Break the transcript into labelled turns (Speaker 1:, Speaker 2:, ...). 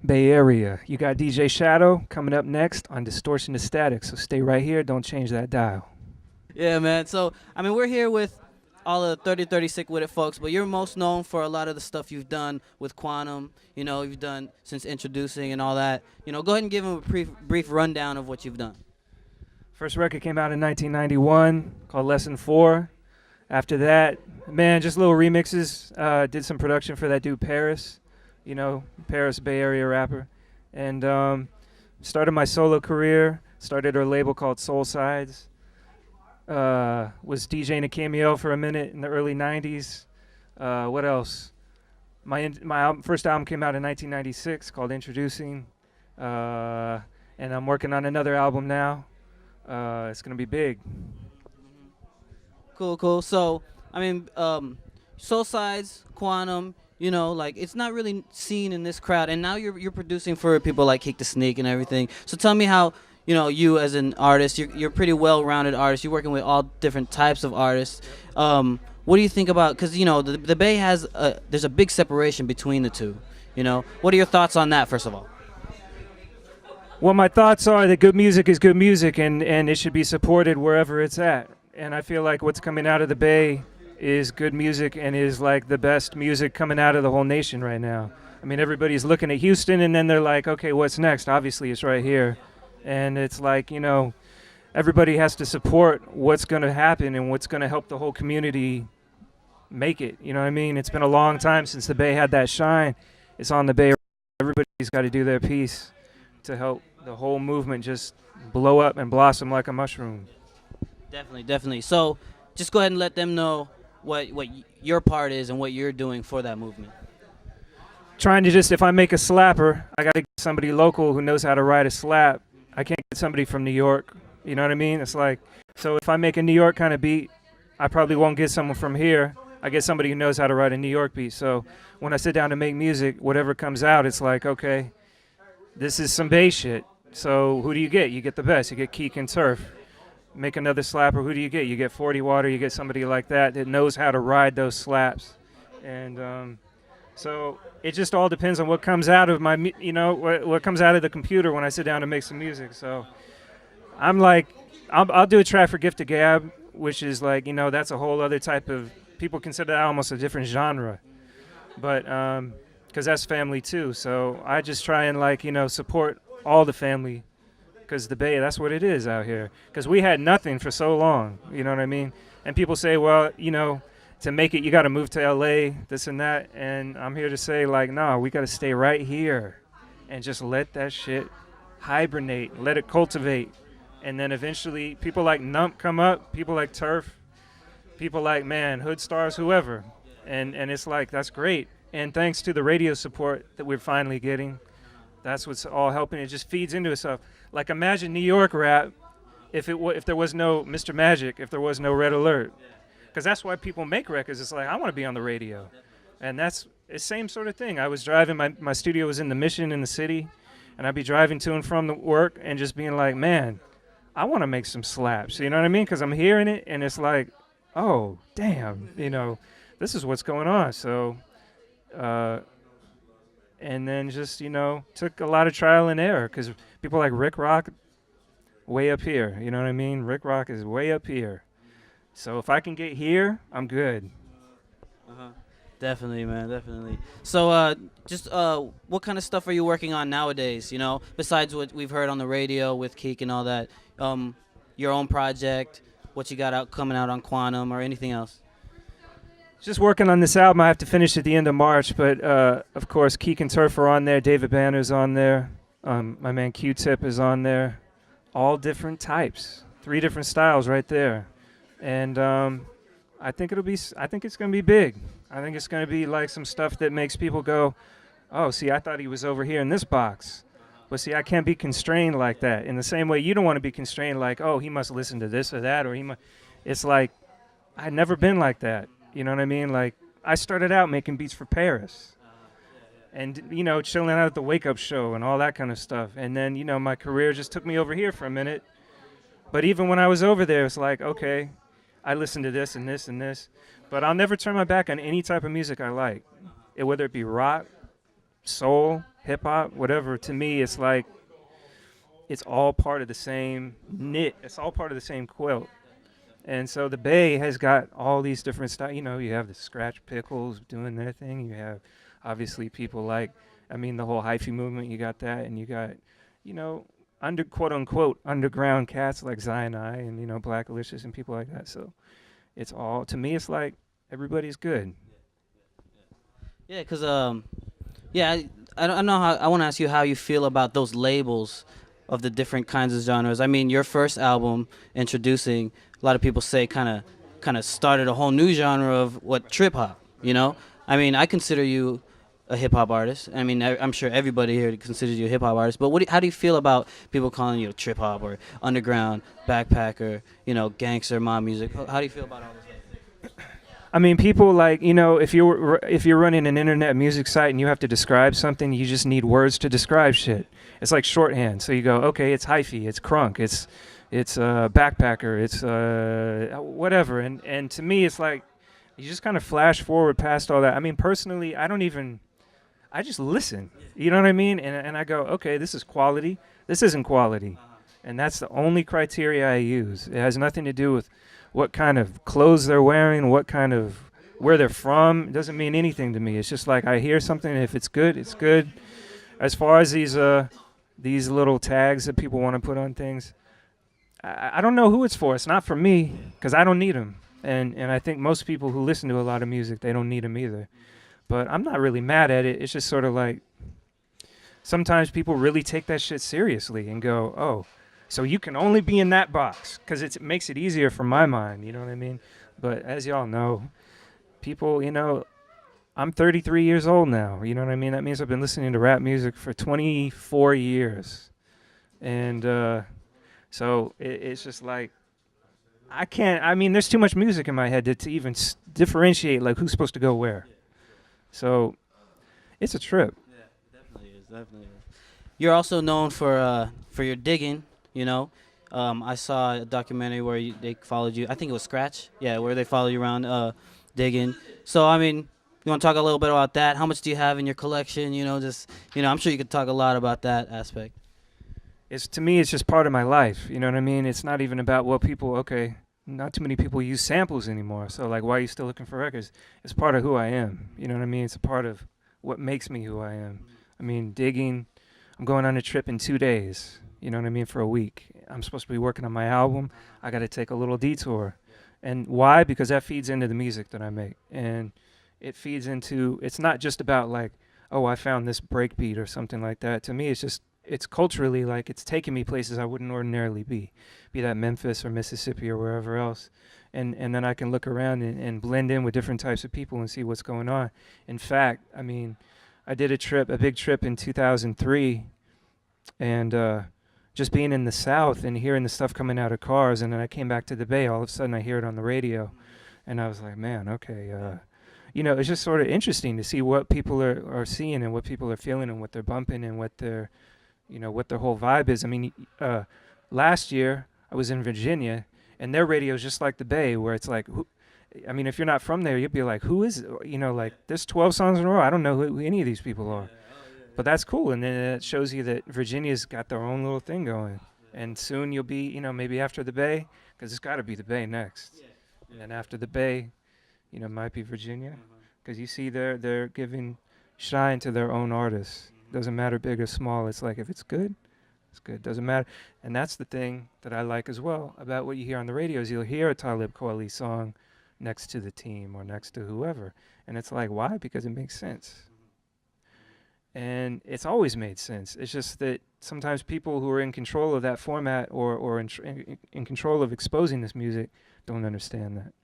Speaker 1: Bay Area. You got DJ Shadow coming up next on Distortion to Static, so stay right here. Don't change that dial.
Speaker 2: Yeah, man. So, I mean, we're here with all of the 30 Sick With It folks, but you're most known for a lot of the stuff you've done with Quantum, you've done since introducing and all that. Go ahead and give them a brief rundown of what you've done.
Speaker 1: First record came out in 1991 called Lesson 4. After that, man, just little remixes. Did some production for that dude Paris, Paris Bay Area rapper. And started my solo career, started a label called Soul Sides. Was DJing a Cameo for a minute in the early 90s. What else? My first album came out in 1996 called Introducing. And I'm working on another album now. It's going to be big.
Speaker 2: Cool. So, I mean, Soul Sides, Quantum, it's not really seen in this crowd. And now you're producing for people like Kick the Sneak and everything. So tell me how, you as an artist, you're a pretty well-rounded artist. You're working with all different types of artists. What do you think about, because, the Bay there's a big separation between the two. What are your thoughts on that, first of all?
Speaker 1: Well, my thoughts are that good music is good music, and it should be supported wherever it's at. And I feel like what's coming out of the Bay is good music and is like the best music coming out of the whole nation right now. I mean, everybody's looking at Houston, and then they're like, okay, what's next? Obviously, it's right here. And it's like, everybody has to support what's going to happen and what's going to help the whole community make it. You know what I mean? It's been a long time since the Bay had that shine. It's on the Bay. Everybody's got to do their piece to help the whole movement just blow up and blossom like a mushroom.
Speaker 2: Definitely. So just go ahead and let them know what your part is and what you're doing for that movement.
Speaker 1: Trying to if I make a slapper, I got to get somebody local who knows how to write a slap. I can't get somebody from New York. You know what I mean? It's like, so if I make a New York kind of beat, I probably won't get someone from here. I get somebody who knows how to write a New York beat. So when I sit down to make music, whatever comes out, it's like, okay, this is some Bay shit. So who do you get? You get the best. You get Keek and Turf. Make another slapper. Who do you get? You get 40 Water. You get somebody like that knows how to ride those slaps. And so it just all depends on what comes out of my, what comes out of the computer when I sit down to make some music. So I'm like, I'll do a track for Gift of Gab, which is like, that's a whole other type of, people consider that almost a different genre. But, because that's family too. So I just try and support all the family. Because the Bay, that's what it is out here. Because we had nothing for so long, you know what I mean? And people say, well, to make it, you got to move to L.A., this and that. And I'm here to say, no, we got to stay right here and just let that shit hibernate, let it cultivate. And then eventually people like Nump come up, people like Turf, people like, Hood Stars, whoever. And it's like, that's great. And thanks to the radio support that we're finally getting, that's what's all helping. It just feeds into itself. Like, imagine New York rap if there was no Mr. Magic, if there was no Red Alert. Because that's why people make records. It's like, I want to be on the radio. And that's the same sort of thing. I was driving, my studio was in the Mission in the city, and I'd be driving to and from the work and just being like, man, I want to make some slaps. You know what I mean? Because I'm hearing it, and it's like, oh, damn, this is what's going on. So, and then just, took a lot of trial and error because people like Rick Rock, way up here. You know what I mean? Rick Rock is way up here. So if I can get here, I'm good.
Speaker 2: Definitely, man, definitely. So what kind of stuff are you working on nowadays, besides what we've heard on the radio with Keek and all that? Your own project, what you got coming out on Quantum or anything else?
Speaker 1: Just working on this album. I have to finish at the end of March, but of course, Keek and Turf are on there. David Banner's on there. My man Q-Tip is on there. All different types, 3 different styles right there. And I think it's gonna be big. I think it's gonna be like some stuff that makes people go, oh, see, I thought he was over here in this box. But see, I can't be constrained like that. In the same way, you don't want to be constrained like, oh, he must listen to this or that, or it's like, I've never been like that. You know what I mean? Like, I started out making beats for Paris. And, chilling out at the Wake Up Show and all that kind of stuff. And then, my career just took me over here for a minute. But even when I was over there, it's like, okay, I listen to this and this and this. But I'll never turn my back on any type of music I like. Whether it be rock, soul, hip hop, whatever. To me, it's like it's all part of the same knit. It's all part of the same quilt. And so the Bay has got all these different styles. You know, you have the Scratch Pickles doing their thing. You have obviously people like, I mean, the whole hyphy movement. You got that, and you got, you know, under quote unquote underground cats like Zion I and Black Alicious and people like that. So it's all, to me, it's like everybody's good.
Speaker 2: Yeah, cause yeah, I don't know how. I want to ask you how you feel about those labels of the different kinds of genres. I mean, your first album, Introducing, a lot of people say kind of started a whole new genre of what trip hop. You know, I mean, I consider you a hip hop artist. I mean, I'm sure everybody here considers you a hip hop artist. But how do you feel about people calling you trip hop or underground, backpacker, gangster, mob music? How do you feel about all this?
Speaker 1: I mean, people like, if you're running an internet music site and you have to describe something, you just need words to describe shit. It's like shorthand. So you go, okay, it's hyphy, it's crunk, it's backpacker, it's whatever. And to me, it's like you just kind of flash forward past all that. I mean, personally, I just listen. You know what I mean? And I go, okay, this is quality. This isn't quality. And that's the only criteria I use. It has nothing to do with what kind of clothes they're wearing, where they're from. It doesn't mean anything to me. It's just like I hear something, and if it's good, it's good. As far as these little tags that people want to put on things, I don't know who it's for. It's not for me, because I don't need them. And I think most people who listen to a lot of music, they don't need them either. But I'm not really mad at it. It's just sort of like sometimes people really take that shit seriously and go, oh, so you can only be in that box, because it makes it easier for my mind, you know what I mean? But as y'all know, people, I'm 33 years old now, you know what I mean? That means I've been listening to rap music for 24 years. And so it's just like, there's too much music in my head to even differentiate, like, who's supposed to go where. So it's a trip.
Speaker 2: Yeah, definitely is. You're also known for your digging. I saw a documentary where they followed you. I think it was Scratch. Yeah, where they followed you around digging. So, I mean, you want to talk a little bit about that? How much do you have in your collection? I'm sure you could talk a lot about that aspect.
Speaker 1: To me, it's just part of my life. You know what I mean? It's not even about what not too many people use samples anymore. So, like, why are you still looking for records? It's part of who I am. You know what I mean? It's a part of what makes me who I am. I mean, digging, I'm going on a trip in 2 days. You know what I mean? For a week. I'm supposed to be working on my album. I got to take a little detour. And why? Because that feeds into the music that I make. And it feeds into, it's not just about like, oh, I found this breakbeat or something like that. To me, it's culturally like it's taking me places I wouldn't ordinarily be that Memphis or Mississippi or wherever else. And then I can look around and blend in with different types of people and see what's going on. In fact, I mean, I did a big trip in 2003, and just being in the South and hearing the stuff coming out of cars, and then I came back to the Bay, all of a sudden I hear it on the radio, and I was like, man, okay, it's just sort of interesting to see what people are seeing and what people are feeling and what they're bumping and what their whole vibe is. I mean, last year I was in Virginia, and their radio is just like the Bay, where it's like, if you're not from there, you'd be like, who is it? Like, there's 12 songs in a row. I don't know who any of these people are. But that's cool, and then it shows you that Virginia's got their own little thing going. And soon you'll be, maybe after the Bay, because it's got to be the Bay next. And then after the Bay, might be Virginia, because you see they're giving shine to their own artists. Doesn't matter big or small. It's like, if it's good, it's good. Doesn't matter. And that's the thing that I like as well about what you hear on the radio is you'll hear a Talib Kweli song next to the Team or next to whoever. And it's like, why? Because it makes sense. And it's always made sense. It's just that sometimes people who are in control of that format or in control of exposing this music don't understand that.